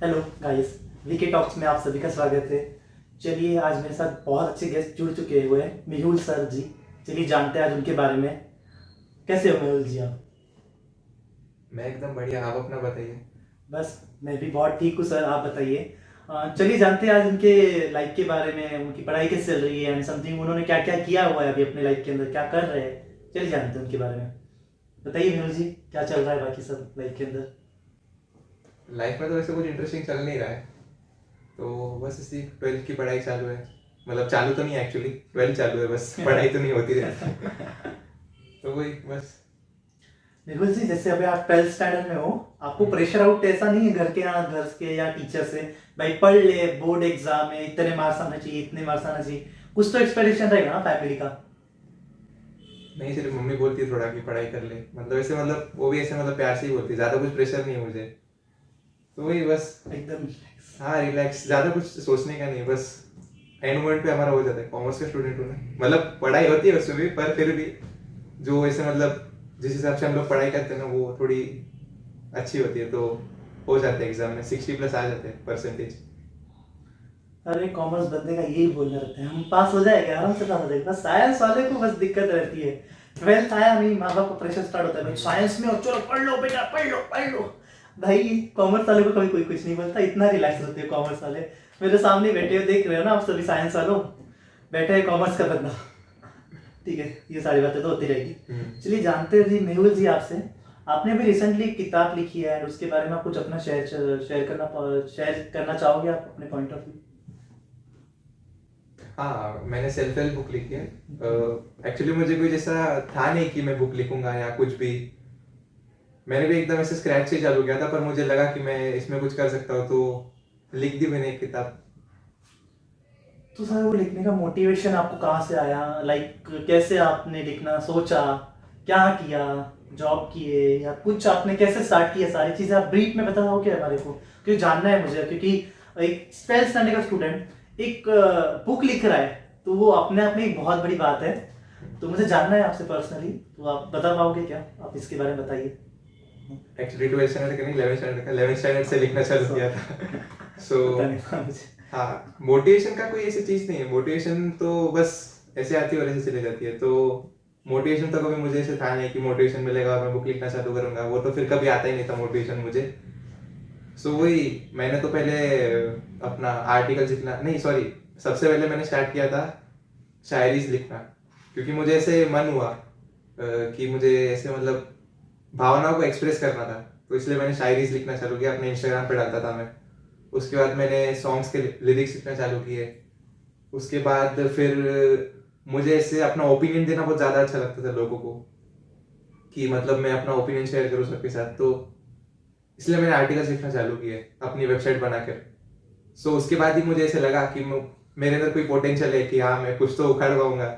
Hello guys, VK talks में आप सभी का स्वागत है। चलिए, आज मेरे साथ बहुत अच्छे गेस्ट जुड़ चुके हुए हैं, मेहुल सर जी। चलिए जानते हैं आज उनके बारे में। कैसे हो मेहुल जी आप? मैं एकदम बढ़िया। आप अपना बताइए। बस मैं भी बहुत ठीक हूँ सर, आप बताइए। चलिए जानते हैं आज उनके लाइफ के बारे में, उनकी पढ़ाई कैसे चल रही है एंड समथिंग, उन्होंने क्या क्या किया हुआ है अभी अपने लाइफ के अंदर, क्या कर रहे हैं। चलिए जानते हैं उनके बारे में। बताइए मेहुल जी, क्या चल रहा है बाकी सब लाइफ के अंदर। लाइफ में तो वैसे कुछ इंटरेस्टिंग चल नहीं रहा है, तो बस इसी 12th की पढ़ाई चालू है। मतलब चालू तो नहीं, एक्चुअली 12th चालू है, बस पढ़ाई तो नहीं होती रहती। तो वही बस। मेहुल जी, जैसे अभी आप 12th स्टैंडर्ड में हो, आपको हम्म, प्रेशर आउट ऐसा नहीं है घर के, यहाँ घर के या टीचर से, भाई पढ़ ले, बोर्ड एग्जाम में इतने मार्क्स आना चाहिए, इतने मार्क्स आना चाहिए। कुछ तो एक्सपेक्टेशन रहेगा ना फैमिली का। नहीं, सिर्फ मम्मी बोलती है थोड़ा कि पढ़ाई कर ले, मतलब ऐसे, मतलब वो भी ऐसे, मतलब प्यार से ही बोलती है, ज्यादा कुछ प्रेशर नहीं है मुझे। तो वही बस। एकदम relax। हाँ, रिलैक्स, ज्यादा कुछ सोचने का नहीं, बस एंड मोमेंट पे हमारा हो जाता है। कॉमर्स का स्टूडेंट हूँ ना, मतलब पढ़ाई होती है उसमें भी, पर फिर भी जो ऐसे, मतलब जिस हिसाब से हम लोग पढ़ाई करते हैं ना, वो थोड़ी अच्छी होती है, तो हो जाते हैं एग्जाम में 60+ आ जाते हैं परसेंटेज। अरे कॉमर्स बंदे का यही बोलना रहता है, हम पास हो जाएंगे, आराम से पास हो जाएंगे। बस साइंस वाले को बस दिक्कत रहती है। 12th आया नहीं, माँ बाप का प्रेशर स्टार्ट होता है, भाई साइंस में हो, चलो पढ़ लो बेटा, पढ़ लो पढ़ लो। भाई कॉमर्स वाले को कभी कोई कुछ नहीं बोलता, इतना रिलैक्स होते हैं कॉमर्स वाले। मेरे सामने बैठे हो, देख रहे हो ना आप सभी साइंस वालों, बैठे है कॉमर्स का बंदा। ठीक है, ये सारी बातें तो होती रहेगी। हम्म। चलिए जानते हैं जी मेहुल जी आपसे, आपने भी रिसेंटली एक किताब लिखी है और उसके बारे में आप कुछ अपना शेयर करना चाहोगे आप अपने पॉइंट ऑफ व्यू। हाँ, मैंने सेल्फ हेल्प बुक लिखी है। एक्चुअली मुझे कोई जैसा था नहीं कि मैं बुक लिखूंगा या कुछ भी। मैंने भी एकदम ऐसे स्क्रैच से चालू किया था, पर मुझे लगा कि मैं इसमें कुछ कर सकता हूँ, तो लिख दी मैंने एक किताब। तो सर वो लिखने का मोटिवेशन आपको कहाँ से आया, लाइक कैसे आपने लिखना सोचा, क्या किया, जॉब किए या कुछ आपने कैसे स्टार्ट किया, सारी चीज़ें आप ब्रीफ में बताओगे हमारे को, क्योंकि जानना है मुझे। क्योंकि एक 12th स्टैंडर्ड का स्टूडेंट एक बुक लिख रहा है, तो वो अपने आप में एक बहुत बड़ी बात है। तो मुझे जानना है आपसे पर्सनली, तो आप बता पाओगे क्या, आप इसके बारे में बताइए। एक्चुअली 12th स्टैंडर्ड का नहीं, 11th स्टैंडर्ड का, 11th स्टैंडर्ड से लिखना चालू किया सॉरी, था। सो पता नहीं था मुझे। हाँ, मोटिवेशन का कोई ऐसी चीज नहीं है। मोटिवेशन तो बस ऐसे आती है और ऐसे चली जाती है। तो मोटिवेशन तो कभी मुझे ऐसे था नहीं कि मोटिवेशन मिलेगा और मैं बुक लिखना चालू करूंगा, वो तो फिर कभी आता ही नहीं था मोटिवेशन मुझे। सो वही, मैंने तो पहले अपना आर्टिकल लिखना, नहीं सॉरी, सबसे पहले मैंने स्टार्ट किया था शायरीज लिखना। क्योंकि मुझे ऐसे मन हुआ कि मुझे ऐसे, मतलब भावनाओं को एक्सप्रेस करना था, तो इसलिए मैंने शायरीज लिखना चालू किया, अपने इंस्टाग्राम पे डालता था मैं। उसके बाद मैंने सॉन्ग्स के लिरिक्स लिखना चालू किए। उसके बाद फिर मुझे ऐसे अपना ओपिनियन देना बहुत ज़्यादा अच्छा लगता था लोगों को, कि मतलब मैं अपना ओपिनियन शेयर करूँ सबके साथ, तो इसलिए मैंने आर्टिकल्स लिखना चालू किए अपनी वेबसाइट बनाकर। सो उसके बाद ही मुझे ऐसे लगा कि मेरे अंदर कोई पोटेंशियल है, कि हाँ मैं कुछ तो उखाड़ पाऊंगा।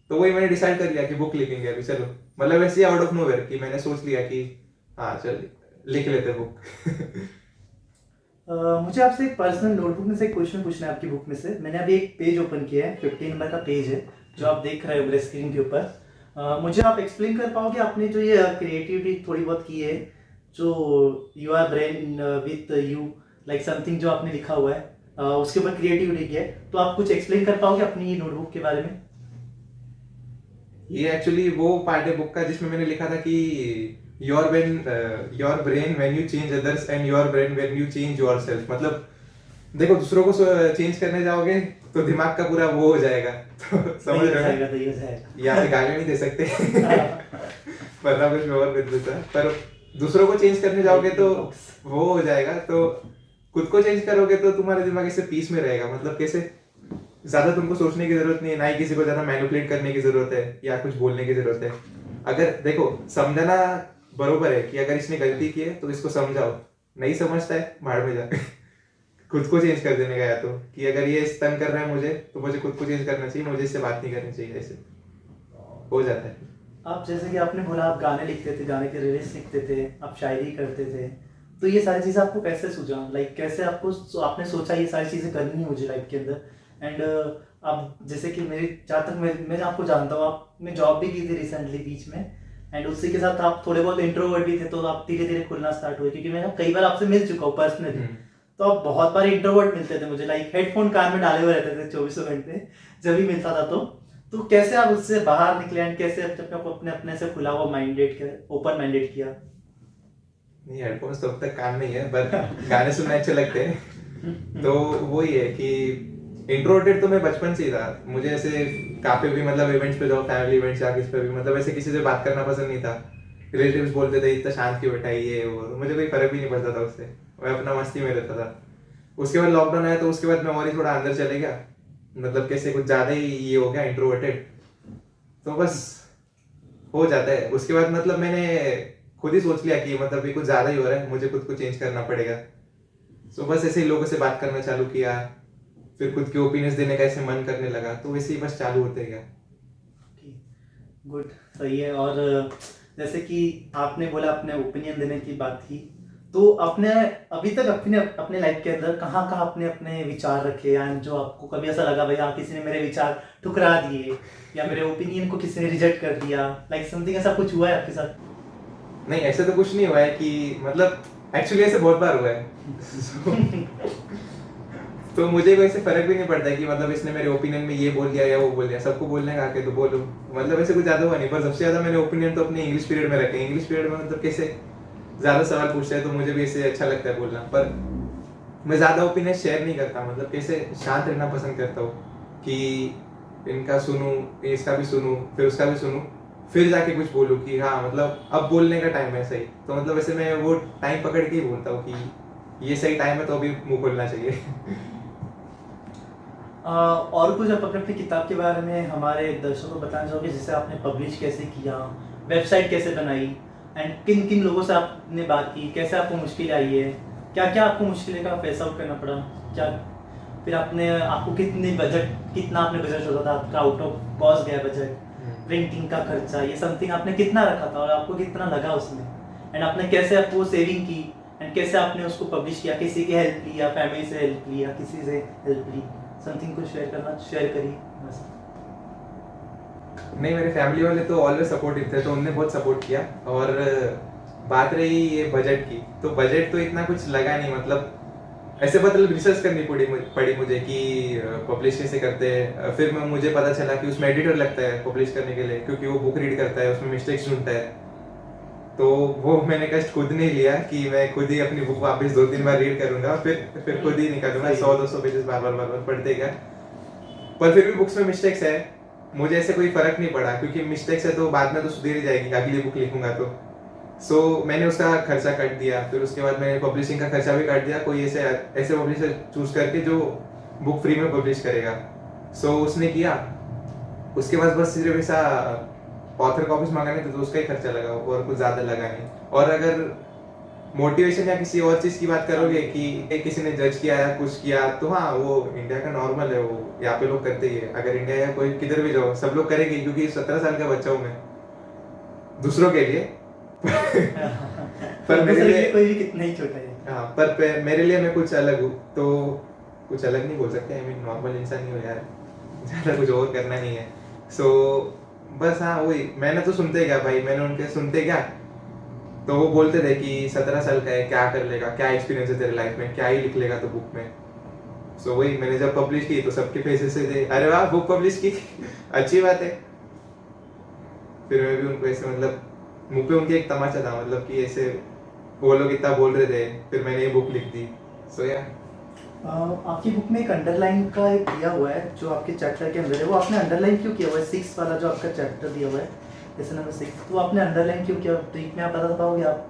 तो वही मैंने डिसाइड कर लिया कि बुक लिखेंगे अभी, चलो। मतलब ऐसे आउट ऑफ नोवेयर कि मैंने सोच लिया कि हाँ चल, लिख लेते बुक। मुझे आपसे एक पर्सनल नोटबुक में से एक क्वेश्चन पूछना है आपकी बुक में से। मैंने अभी एक पेज ओपन किया है, 15 नंबर का पेज है, जो आप देख रहे हो मेरे स्क्रीन के ऊपर। मुझे आप एक्सप्लेन कर पाओगे आपने जो ये क्रिएटिविटी थोड़ी बहुत की है, जो you our brain with you, like something जो आपने लिखा हुआ है, उसके ऊपर क्रिएटिविटी की है, तो आप कुछ एक्सप्लेन कर पाओगे अपनी नोटबुक के बारे में। ये एक्चुअली वो पार्ट है बुक का जिसमें मैंने लिखा था कि your brain when you change others and your brain when you change yourself. मतलब देखो, दूसरों को चेंज करने जाओगे तो दिमाग का पूरा वो हो जाएगा। तो समझ नहीं हो रहे हो ना। जाएगा, नहीं हो जाएगा। यहाँ पे गालियां नहीं दे सकते। हाँ, वरना कुछ और कर देता है। पर दूसरों को चेंज करने जाओगे तो मेकिंग टॉक्स। वो हो जाएगा। तो खुद को चेंज करोगे तो तुम्हारा दिमाग इससे पीस में रहेगा। मतलब कैसे, ज्यादा तुमको सोचने की जरूरत नहीं है, ना ही किसी को ज्यादा मैनिपुलेट करने की जरूरत है या कुछ बोलने की जरूरत है। अगर देखो, समझाना बरोबर है कि अगर इसने गलती की है तो इसको समझाओ। नहीं समझता है, भाड़ में जा। खुद को चेंज कर देने का, या तो कि अगर ये तंग कर रहा है मुझे, तो मुझे खुद को चेंज करना चाहिए, मुझे इससे बात नहीं करनी चाहिए, ऐसे हो जाता है। आप जैसे कि आपने बोला आप गाने लिखते थे, गाने के लिरिक्स लिखते थे, आप शायरी करते थे, तो ये सारी चीज़ें आपको कैसे सूझा, लाइक कैसे आपको आपने सोचा ये सारी चीज़ें करनी है मुझे लाइफ के अंदर। एंड आप जैसे कि मेरी जहाँ तक मैं आपको जानता हूँ, आपने जॉब भी की थी रिसेंटली बीच में, एंड उसी के साथ आप थोड़े बहुत इंट्रोवर्ट भी थे, तो आप धीरे धीरे खुलना स्टार्ट हुए, क्योंकि मैं कई बार आपसे मिल चुका हूँ पर्सनली। हम्म। तो आप बहुत बार इंट्रोवर्ट मिलते थे मुझे, लाइक हेडफोन कान में डाले हुए रहते थे 24 घंटे जब भी मिलता था। तो कैसे आप उससे बाहर निकले एंड कैसे अपने को अपने अपने से खुला हुआ माइंडेड ओपन माइंडेड किया? नहीं, हेडफोन्स तो अब तक कान में ही है, पर गाने सुनने अच्छे लगते हैं। तो वही है कि इंट्रोवर्टेड तो मैं बचपन से ही था। मुझे ऐसे काफी भी मतलब इवेंट्स पे जाओ, फैमिली इवेंट्स या किसी पे भी, मतलब ऐसे किसी से बात करना पसंद नहीं था। रिलेटिव्स बोलते थे इतना शांत क्यों बैठा है ये वो, मुझे कोई फर्क भी नहीं पड़ता था उससे, मैं अपना मस्ती में रहता था। उसके बाद लॉकडाउन आया तो उसके बाद मैं और ही थोड़ा अंदर चले गया, मतलब कैसे कुछ ज्यादा ही ये हो गया इंट्रोवर्टेड। तो बस हो जाता है। उसके बाद मतलब मैंने खुद ही सोच लिया कि मतलब ये कुछ ज्यादा ही हो रहा है, मुझे खुद को चेंज करना पड़ेगा। तो बस ऐसे ही लोगों से बात करना चालू किया, फिर खुद के ओपिनियंस देने का ऐसे मन करने लगा, तो वैसे ही बस चालू होते गया। गुड, सही है। और जैसे कि आपने बोला अपने ओपिनियन देने की बात थी, तो आपने अभी तक अपने अपने लाइफ के अंदर कहाँ कहाँ अपने अपने विचार रखे, एंड जो आपको कभी ऐसा लगा भाई हाँ किसी ने मेरे विचार ठुकरा दिए या मेरे ओपिनियन को किसी ने रिजेक्ट कर दिया, लाइक समथिंग ऐसा कुछ हुआ है आपके साथ? नहीं, ऐसे तो कुछ नहीं हुआ है कि मतलब एक्चुअली ऐसे बहुत बार हुआ है। तो मुझे कोई ऐसे फर्क भी नहीं पड़ता है कि मतलब इसने मेरे ओपिनियन में ये बोल दिया या वो बोल दिया, सबको बोलने का आके तो बोलो, मतलब ऐसे कुछ ज्यादा हुआ नहीं। पर सबसे ज्यादा मैंने ओपिनियन तो अपने इंग्लिश पीरियड में रखे। इंग्लिश पीरियड में मतलब कैसे ज्यादा सवाल पूछते हैं तो मुझे भी ऐसे अच्छा लगता है बोलना, पर मैं ज्यादा ओपिनियन शेयर नहीं करता, मतलब कैसे शांत रहना पसंद करता हूँ कि इनका सुनूं, इसका भी सुनूं, फिर उसका भी सुनूं, फिर जाके कुछ बोलूं कि हाँ मतलब अब बोलने का टाइम है सही। तो मतलब वैसे मैं वो टाइम पकड़ के ही बोलता हूँ कि ये सही टाइम है तो अभी मुंह खोलना चाहिए। और कुछ आप अपने अपनी किताब के बारे में हमारे दर्शकों को बताना चाहोगे, जैसे आपने पब्लिश कैसे किया, वेबसाइट कैसे बनाई, एंड किन किन लोगों से आपने बात की, कैसे आपको मुश्किलें आई है, क्या क्या आपको मुश्किलें का फेस आउट करना पड़ा, क्या फिर आपने आपको कितना आपने बजट होता था आपका, आउट ऑफ कॉस्ट गया बजट, प्रिंटिंग का खर्चा, ये समथिंग आपने कितना रखा था और आपको कितना लगा उसमें, एंड आपने कैसे आपको सेविंग की, एंड कैसे आपने उसको पब्लिश किया, किसी की हेल्प ली या फैमिली से हेल्प ली या किसी से हेल्प ली, समथिंग कुछ शेयर करिए बस। नहीं, मेरे फैमिली वाले तो ऑलवेज सपोर्टिव थे, तो उनने बहुत सपोर्ट किया। और बात रही ये बजट की, तो बजट तो इतना कुछ लगा नहीं, मतलब ऐसे मतलब रिसर्च करनी पड़ी मुझे कि पब्लिश कैसे करते हैं। फिर मुझे पता चला कि उसमें एडिटर लगता है पब्लिश करने के लिए, क्योंकि वो बुक रीड करता है, उसमें मिस्टेक्स ढूंढता है। तो वो मैंने कष्ट खुद नहीं लिया कि मैं खुद ही अपनी बुक वापस 2-3 बार रीड करूंगा, फिर खुद ही निकालूंगा 100-200 पेजेस बार बार पढ़ते गया। पर फिर भी बुक्स में मिस्टेक्स है, मुझे ऐसे कोई फर्क नहीं पड़ा, क्योंकि मिस्टेक्स है तो बाद में तो सुधर जाएगी अगली बुक लिखूंगा तो। सो मैंने उसका खर्चा काट दिया। फिर उसके बाद मैंने पब्लिशिंग का खर्चा भी काट दिया, कोई ऐसे ऐसे पब्लिशर चूज करके जो बुक फ्री में पब्लिश करेगा। सो उसने किया। उसके बाद बस सिर्फ ऐसा ऑथर कॉपीज मंगाने थे तो उसका ही खर्चा लगा, और कुछ ज्यादा लगा नहीं। और अगर मोटिवेशन या किसी और चीज की बात करोगे कि किसी ने जज किया या कुछ किया, तो हाँ वो इंडिया का नॉर्मल है, वो यहाँ पे लोग करते ही है। अगर इंडिया या कोई किधर भी जाओ सब लोग करेंगे, क्योंकि 17 साल का बच्चा हूँ मैं दूसरों के लिए। पर मेरे लिए कोई भी कितना ही छोटा है। हाँ, पर मेरे लिए मैं कुछ अलग हूँ, तो कुछ अलग नहीं बोल सकते, आई मीन नॉर्मल इंसान ही हो यार, ज्यादा कुछ और करना नहीं है। सो बस हाँ वही, मैंने तो सुनते गया भाई, मैंने उनके सुनते गया। तो वो बोलते थे कि 17 साल का है, क्या कर लेगा, क्या एक्सपीरियंस है तेरे लाइफ में, क्या ही लिख लेगा तो बुक में। सो वही मैंने जब पब्लिश की तो सबके फेसेस से थे, अरे वाह बुक पब्लिश की, अच्छी बात है। फिर मैं भी उनको ऐसे मतलब मुंह पे उनके एक तमाचा था, मतलब कि ऐसे वो लोग इतना बोल रहे थे, फिर मैंने ये बुक लिख दी। सो या आपकी बुक में एक अंडरलाइन का एक दिया हुआ है जो आपके चैप्टर के अंदर है, वो आपने अंडरलाइन क्यों किया हुआ है? 6 वाला जो आपका चैप्टर दिया हुआ है, जैसे नंबर 6, तो आपने अंडरलाइन क्यों किया? ट्रिक में आप बता पाओगे आप?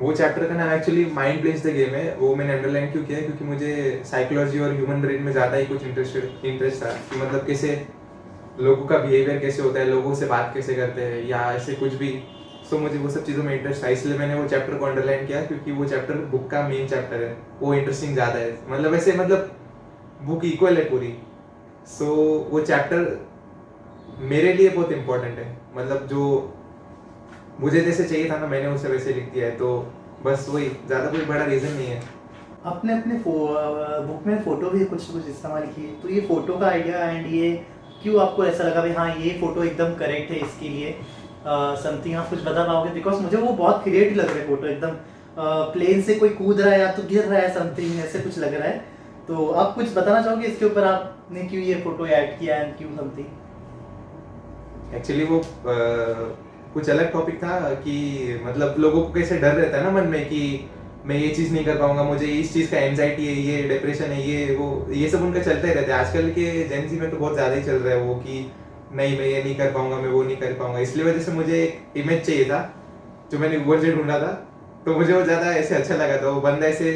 वो चैप्टर का नाम actually mind place the game है। वो मैंने अंडरलाइन क्यों किया है, क्योंकि मुझे साइकोलॉजी और ह्यूमन ब्रेन में ज़्यादा ही कुछ इंटरेस्ट था कि मतलब कैसे लोगों का बिहेवियर कैसे होता है, लोगों से बात कैसे करते हैं या ऐसे कुछ भी। सो मुझे वो सब चीज़ों में इंटरेस्ट था, इसलिए मैंने वो चैप्टर को अंडरलाइन किया, क्योंकि वो चैप्टर बुक का मेन चैप्टर है, वो इंटरेस्टिंग ज़्यादा है, मतलब ऐसे मतलब बुक इक्वल है पूरी। सो वो चैप्टर मेरे लिए बहुत इंपॉर्टेंट है, मतलब जो मुझे जैसे चाहिए था ना मैंने उसे वैसे लिख दिया है। तो बस वही, ज़्यादा कोई बड़ा रीज़न नहीं है। आपने अपने बुक में फोटो भी कुछ इस्तेमाल किए, तो ये फोटो का आइडिया एंड ये क्यों आपको ऐसा लगा भाई हाँ ये फोटो एकदम करेक्ट है इसके लिए? समथिंग आप कुछ बता पाओगे? बिकॉज मुझे वो बहुत क्रिएटिव लग रहा है फोटो एकदम, प्लेन से कोई कूद रहा है या तो गिर रहा है, समथिंग ऐसे कुछ लग रहा है। तो आप कुछ बताना चाहोगे इसके ऊपर, आपने क्यों ये फोटो ऐड किया एंड क्यों समथिंग? एक्चुअली वो कुछ अलग टॉपिक था कि मतलब लोगों को कैसे डर रहता है ना मन में कि मैं ये चीज़ नहीं कर पाऊंगा, मुझे इस चीज़ का एंजाइटी है, ये डिप्रेशन है, ये वो, ये सब उनका चलता ही रहता है। आजकल के जेनजी में तो बहुत ज़्यादा ही चल रहा है वो कि नहीं मैं ये नहीं कर पाऊंगा, मैं वो नहीं कर पाऊंगा। इसलिए वजह से मुझे एक इमेज चाहिए था जो मैंने गूगल से ढूंढा था, तो मुझे वो ज़्यादा ऐसे अच्छा लगा था। वो बंदा ऐसे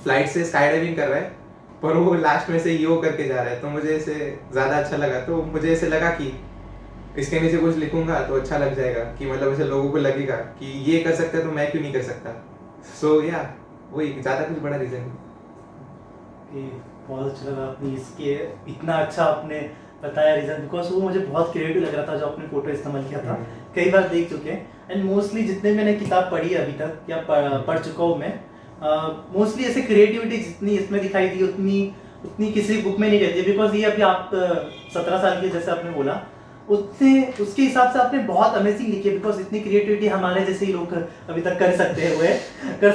फ्लाइट से स्काई डाइविंग कर रहा है पर वो लास्ट में से यो करके जा रहा है, तो मुझे ऐसे ज़्यादा अच्छा लगा। तो मुझे ऐसे लगा कि इसके नीचे कुछ लिखूंगा तो अच्छा लग जाएगा, कि मतलब ऐसे लोगों को लगेगा कि ये कर सकता है तो मैं क्यों नहीं कर सकता। सो या वही, ज़्यादा कुछ बड़ा रीज़न। कि बहुत अच्छा लगा आपने इसके इतना अच्छा आपने बताया रीजन, बिकॉज वो मुझे बहुत क्रिएटिव लग रहा था जो आपने फोटो इस्तेमाल किया था। कई बार देख चुके हैं एंड मोस्टली जितने मैंने किताब पढ़ी है अभी तक या पढ़ चुका हूँ मैं, मोस्टली ऐसे क्रिएटिविटी जितनी इसमें दिखाई दी उतनी उतनी किसी बुक में नहीं रहती है। बिकॉज ये अभी आप 17 साल के जैसे आपने बोला, उतने उसके हिसाब से आपने बहुत अमेजिंग लिखी है। बिकॉज इतनी क्रिएटिविटी हमारे जैसे ही लोग अभी तक कर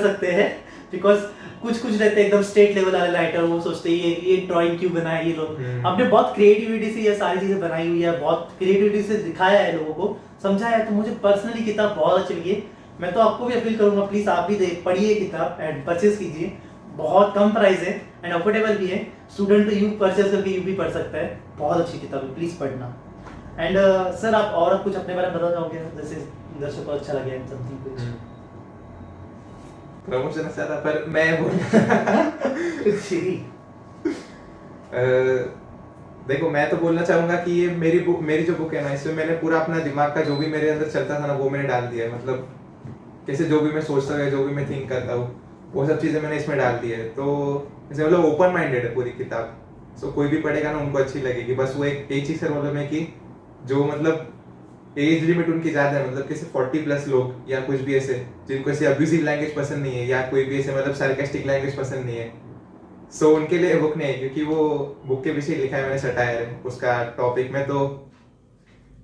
सकते हैं। बिकॉज कुछ रहते हैं एकदम स्टेट लेवल वाले राइटर, वो सोचते हैं ये ड्राइंग क्यों बनाए ये लोग। आपने बहुत क्रिएटिविटी से ये सारी चीजें बनाई हुई है, बहुत क्रिएटिविटी से दिखाया है, लोगों को समझाया है। तो मुझे पर्सनली किताब बहुत अच्छी लगी। मैं तो आपको भी अपील करूंगा, प्लीज आप भी पढ़िए किताब एंड परचेज कीजिए। बहुत कम प्राइस है एंड अफोर्डेबल भी है। स्टूडेंट तो यू परचेज करके यू भी पढ़ सकता है। बहुत अच्छी किताब है, प्लीज पढ़ना। एंड सर आप और कुछ अपने बारे में बताना चाहोगे, जैसे दर्शकों को अच्छा लगे समथिंग कुछ? प्रमोशन अच्छा था पर मैं बोल देखो, मैं तो बोलना चाहूंगा कि ये मेरी जो बुक है ना, इसमें मैंने पूरा अपना दिमाग का जो भी मेरे अंदर चलता था ना वो मैंने डाल दिया है। मतलब कैसे जो भी मैं सोचता हूँ, जो भी मैं थिंक करता हूँ, वो सब चीज़ें मैंने इसमें डाल दी है। तो जैसे मतलब ओपन माइंडेड है पूरी किताब। सो कोई भी पढ़ेगा ना उनको अच्छी लगेगी। बस वो एक चीज़ का प्रॉब्लम है कि जो मतलब एज लिमिट उनकी ज़्यादा है, मतलब कैसे 40+ लोग या कुछ भी ऐसे जिनको ऐसे अब्यूजिव लैंग्वेज पसंद नहीं है या कोई भी ऐसे मतलब सार्केस्टिक लैंग्वेज पसंद नहीं है, सो उनके लिए बुक नहीं है। क्योंकि वो बुक के पीछे लिखा है मैंने सटायर है उसका टॉपिक में, तो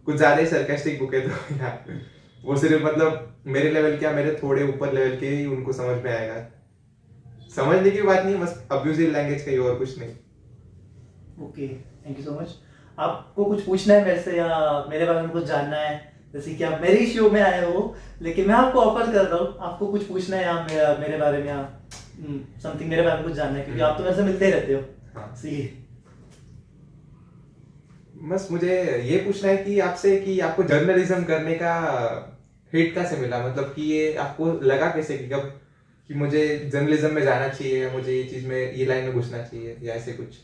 कुछ ज़्यादा ही सार्केस्टिक बुक है। तो यार वो सिर्फ मतलब मेरे लेवल क्या, मेरे थोड़े ऊपर लेवल के ही उनको समझ में आएगा। समझने की बात नहीं, बस अब्यूजिव लैंग्वेज का ही, और कुछ नहीं। Okay, thank you so much. आपको कुछ पूछना है मेरे से या मेरे बारे में कुछ जानना है? जैसे कि आप मेरे ही शो में आए हो, लेकिन मैं आपको ऑफर कर रहा हूँ, आपको कुछ पूछना है या मेरे बारे में या समथिंग मेरे बारे में कुछ जानना है, क्योंकि आप तो मेरे से मिलते ही रहते हो। हाँ। सी बस मुझे ये पूछना है कि आपसे कि आपको जर्नलिज्म करने का हिट कैसे मिला, मतलब कि ये आपको लगा कैसे कि कब कि मुझे जर्नलिज्म में जाना चाहिए या मुझे ये चीज़ में, ये लाइन में घुसना चाहिए या ऐसे कुछ?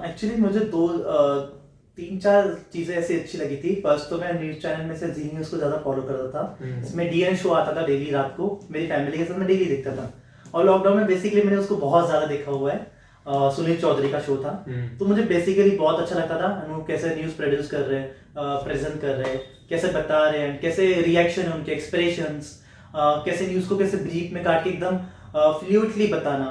एक्चुअली मुझे 3-4 चीज़ें ऐसी अच्छी लगी थी। फर्स्ट तो मैं न्यूज़ चैनल में से जी न्यूज़ को ज़्यादा फॉलो करता था। इसमें डीएन शो आता था डेली रात को, मेरी फैमिली के साथ मैं डेली देखता था। और लॉकडाउन में बेसिकली मैंने उसको बहुत ज़्यादा देखा हुआ है। सुनील चौधरी का शो था, तो मुझे बेसिकली बहुत अच्छा लगता था। वो कैसे न्यूज़ प्रोड्यूस कर रहे हैं, प्रेजेंट कर रहे हैं, कैसे बता रहे हैं, कैसे रिएक्शन है उनके, एक्सप्रेशंस, कैसे न्यूज़ को कैसे ब्रीफ में काट के एकदम फ्लूइडली बताना,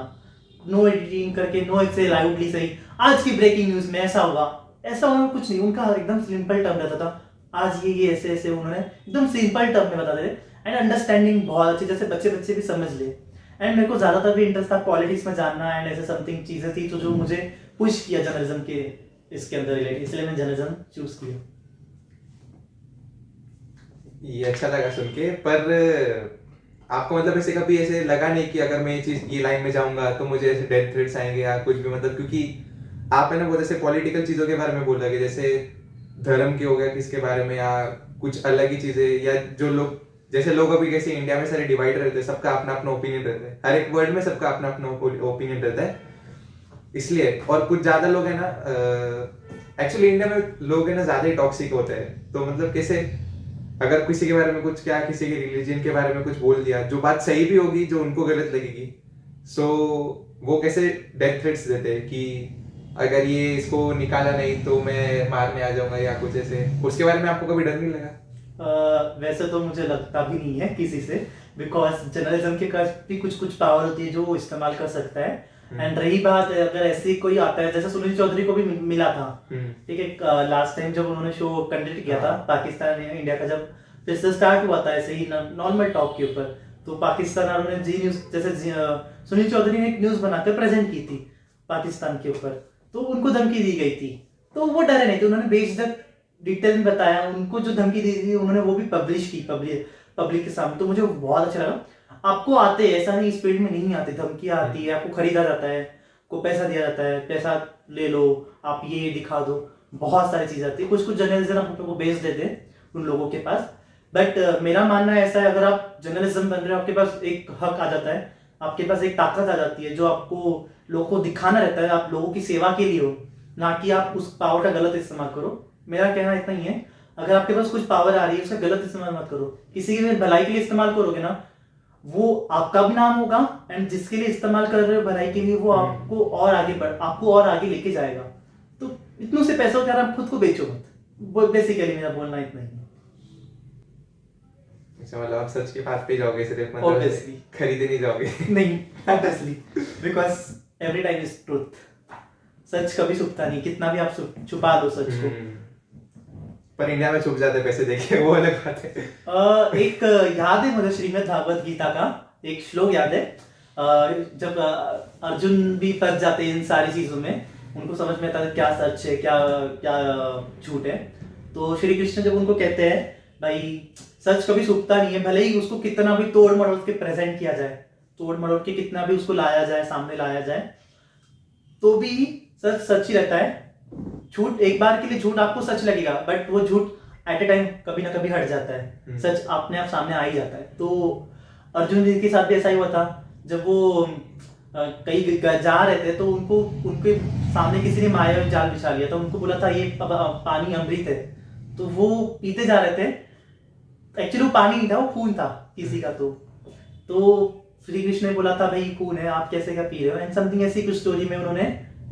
नो एडिटिंग करके, नो ऐसे लाउडली सही आज की ब्रेकिंग न्यूज़ में ऐसा होगा, ऐसा होगा कुछ नहीं। उनका एकदम सिंपल टर्म रहता था। आज ये ऐसे ऐसे उन्होंने एकदम सिंपल टर्म में बता दे एंड अंडरस्टैंडिंग बहुत अच्छी, जैसे बच्चे भी समझ ले। एंड मेरे को ज्यादातर भी इंटरेस्ट था पॉलिटिक्स में जानना एंड ऐसे समथिंग चीजें थी, तो जो मुझे पुश किया जर्नलिज्म के इसके अंदर रिलेटेड, इसलिए मैंने जर्नलिज्म चूज किया। ये अच्छा लगा सुन के, पर आपको मतलब ऐसे कभी ऐसे लगा नहीं कि अगर मैं ये चीज, ये लाइन में जाऊंगा तो मुझे ऐसे डेथ थ्रेट्स आएंगे या कुछ भी, मतलब क्योंकि आप है ना वो जैसे पॉलिटिकल चीजों के बारे में बोल रहे, जैसे धर्म के हो गया किसके बारे में, या कुछ अलग ही चीजें, या जो लोग जैसे लोग अभी कैसे इंडिया में सारे डिवाइड रहते हैं, सबका अपना अपना ओपिनियन रहता है, हर एक वर्ड में सबका अपना अपना ओपिनियन रहता है। इसलिए और कुछ ज्यादा लोग है ना, एक्चुअली इंडिया में लोग है ना ज्यादा ही टॉक्सिक होते हैं। तो मतलब कैसे अगर किसी के बारे में कुछ, क्या किसी के रिलीजन के बारे में कुछ बोल दिया जो बात सही भी होगी जो उनको गलत लगेगी, सो वो कैसे डेथ थ्रेट्स देते हैं कि अगर ये इसको निकाला नहीं तो मैं मारने आ जाऊंगा या कुछ ऐसे। उसके बारे में आपको कभी डर नहीं लगा? वैसे तो मुझे लगता भी नहीं है किसी से, बिकॉज जर्नलिज्म के पास भी कुछ पावर होती है जो वो इस्तेमाल कर सकता है। एंड रही बात अगर ऐसे कोई आता है, जैसे सुनील चौधरी को भी मिला था, ठीक है, लास्ट टाइम जब उन्होंने शो कंडक्ट किया था पाकिस्तान इंडिया का, जब फिर से स्टार्ट हुआ था ऐसे ही नॉर्मल टॉक के ऊपर, तो पाकिस्तान वालों ने जी न्यूज़ जैसे सुनील चौधरी ने एक न्यूज़ बनाकर प्रेजेंट की थी पाकिस्तान के ऊपर, तो उनको धमकी दी गई थी, तो वो डरे नहीं थे, उन्होंने बेशक डिटेल में बताया, उनको जो धमकी दी थी उन्होंने वो भी पब्लिश की पब्लिक के सामने, तो मुझे बहुत अच्छा लगा। आपको आते हैं, ऐसा नहीं इस फील्ड में नहीं आते, धमकियाँ आती है, आपको खरीदा जाता है, को पैसा दिया जाता है, पैसा ले लो, आप ये दिखा दो, बहुत सारी चीज़ आती है, कुछ कुछ जर्नलिज्म आपको बेच देते हैं उन लोगों के पास। बट मेरा मानना ऐसा है, अगर आप जर्नलिज्म बन रहे हो, आपके पास एक हक आ जाता है, आपके पास एक ताकत आ जाती है, जो आपको लोगों को दिखाना रहता है, आप लोगों की सेवा के लिए हो, ना कि आप उस पावर का गलत इस्तेमाल करो। मेरा कहना इतना ही है, अगर आपके पास कुछ पावर आ रही है उसका गलत इस्तेमाल मत करो, किसी की भलाई के लिए इस्तेमाल करोगे ना, वो आपका भी नाम होगा, एंड जिसके लिए इस्तेमाल कर रहे हो भलाई के लिए, वो आपको और आगे लेके जाएगा। तो इतनों से पैसों के आप खुद को बेचो मत, वो बेसिकली मेरा बोलना इतना ही है। अच्छा, मतलब आप सच के पास पे जाओगे सिर्फ, मतलब Obviously. खरीदे नहीं जाओगे। नहीं, obviously, because every time is truth. सच कभी छुपता नहीं, कितना भी आप छुपा दो सच को। पर इंडिया में छुप जाते पैसे देके, वो अलग बात है। एक याद है मुझे श्रीमद् भागवत गीता का एक श्लोक याद है, जब अर्जुन भी फंस जाते हैं इन सारी चीजों में, उनको समझ में आता है क्या सच है, क्या क्या झूठ है, तो श्री कृष्ण जब उनको कहते हैं भाई सच कभी छुपता नहीं है, भले ही उसको कितना भी तोड़ मरोड़ के प्रेजेंट किया जाए, तोड़ मरोड़ के कितना भी उसको लाया जाए, सामने लाया जाए, तो भी सच सच ही रहता है। झूठ एक बार के लिए झूठ आपको सच लगेगा, बट वो झूठ एट ए टाइम कभी ना कभी हट जाता है, सच अपने आप सामने आ ही जाता है। तो अर्जुन जी के साथ भी ऐसा ही हुआ था, जब वो कहीं जा रहे थे, तो उनको उनके सामने किसी ने माया जाल बिछा लिया था, उनको बोला था ये पानी अमृत है, तो वो पीते जा रहे थे, एक्चुअली वो पानी नहीं था, वो खून था किसी का। तो श्री कृष्ण ने बोला था भाई खून है, आप कैसे क्या पी रहे हो, एंड समथिंग ऐसी कुछ स्टोरी में उन्होंने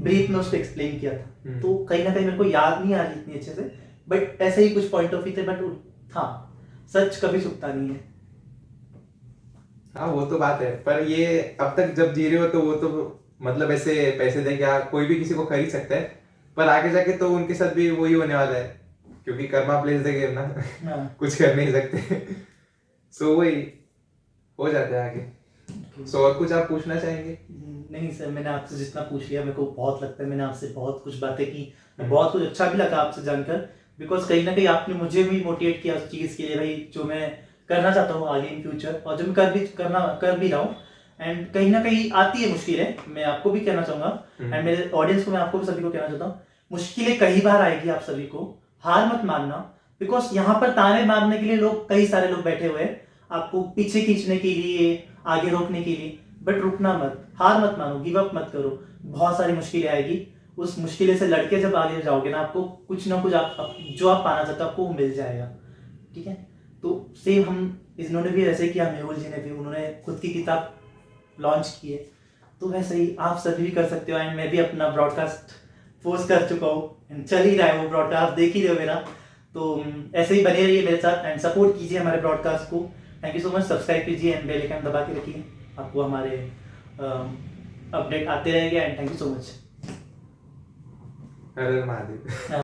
ब्रीफ में उसको एक्सप्लेन किया था। तो कहीं ना कहीं मेरे को याद नहीं आ रही इतनी अच्छे से, बट ऐसे ही कुछ पॉइंट ऑफ व्यू थे, बट हाँ, सच कभी छुपता नहीं है। हाँ, वो तो बात है, पर ये अब तक जब जी रहे हो तो वो तो मतलब ऐसे पैसे दे के कोई भी किसी को खरीद सकता है, पर आगे जाके तो उनके साथ भी वही होने वाला है, क्योंकि कर्मा प्लेस द गेम ना। हाँ। कुछ कर नहीं सकते। सो वही हो जाता है आगे। सो और कुछ आप पूछना चाहेंगे? नहीं सर, मैंने आपसे जितना पूछ लिया, मेरे को बहुत लगता है मैंने आपसे बहुत कुछ बातें की, बहुत कुछ अच्छा भी लगा आपसे जानकर, बिकॉज कहीं ना कहीं आपने मुझे भी मोटिवेट किया उस चीज़ के लिए भाई, जो मैं करना चाहता हूँ आगे इन फ्यूचर, और जो मैं कर भी रहा हूँ। एंड कहीं ना कहीं आती है मुश्किलें, मैं आपको भी कहना चाहूंगा, एंड मेरे ऑडियंस को, मैं आपको भी सभी को कहना चाहता हूँ, मुश्किलें कई बार आएगी, आप सभी को हार मत मानना, बिकॉज यहाँ पर ताने मारने के लिए लोग, कई सारे लोग बैठे हुए हैं, आपको पीछे खींचने के लिए, आगे रोकने के लिए, बट रुकना मत, हार मत मानो, गिव अप मत करो। बहुत सारी मुश्किलें आएगी, उस मुश्किलें से लड़के जब आगे जाओगे ना, आपको कुछ ना कुछ जो आप पाना चाहते हो आपको वो मिल जाएगा। ठीक है, तो सेम हम इन्होंने भी ऐसे किया, मेहुल जी ने भी, उन्होंने खुद की किताब लॉन्च की है, तो वैसे ही आप सभी भी कर सकते हो। एंड मैं भी अपना ब्रॉडकास्ट पोस्ट कर चुका हूँ, एंड चल ही रहा है वो ब्रॉडकास्ट, देख ही रहे हो मेरा, तो ऐसे ही बने रहिए मेरे साथ एंड सपोर्ट कीजिए हमारे ब्रॉडकास्ट को। Thank you so much, subscribe कीजिए एंड बेल आइकन दबा के रखिए, आपको हमारे अपडेट आते रहेंगे, and thank you so much. Her her Mahadev.